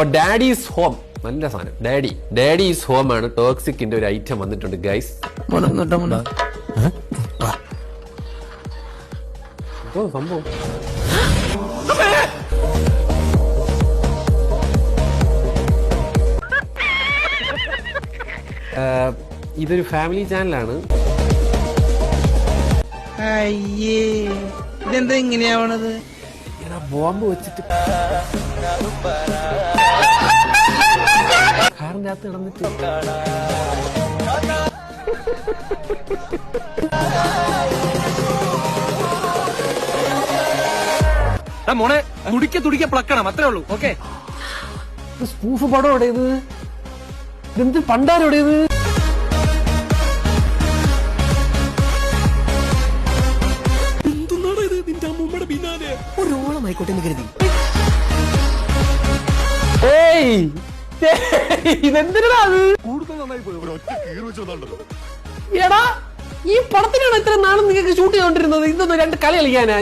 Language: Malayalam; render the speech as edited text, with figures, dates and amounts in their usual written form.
ഡാഡീസ് ഹോം, നല്ല സാധനം. ഡാഡീസ് ഹോം ആണ് ടോക്സിക്കിന്റെ ഒരു ഐറ്റം വന്നിട്ടുണ്ട് ഗൈസ്. സംഭവം ഇതൊരു ഫാമിലി ചാനലാണ്. അയ്യേ, ഇതെന്താ ഇങ്ങനെയാവണത്? ബോംബ് വെച്ചിട്ട് കാറിന്റെ അകത്ത് കിടന്നിട്ട് മോനെ തുടിക്ക പ്ലക്കണം, അത്രേ ഉള്ളൂ. ഓക്കെ, സ്പൂഫ് പടം എവിടെയത്? ഇതെന്ത് പണ്ടാരെവിടെയത്? എന്തുന്നാണ് ഇത്? നിന്റെ അമ്മൂമ്മയുടെ പിന്നാലെ ഒരോളമായിക്കോട്ടെ എന്ന് കരുതി. ഇതെന്തിനാ അത്? കൂടുതൽ നന്നായി പോയി. എടാ, ഈ പടത്തിനാണ് ഇത്ര നാളും നിങ്ങൾക്ക് ഷൂട്ട് ചെയ്തോണ്ടിരുന്നത്? ഇതൊന്നും 2 കളി കളിക്കാനാ?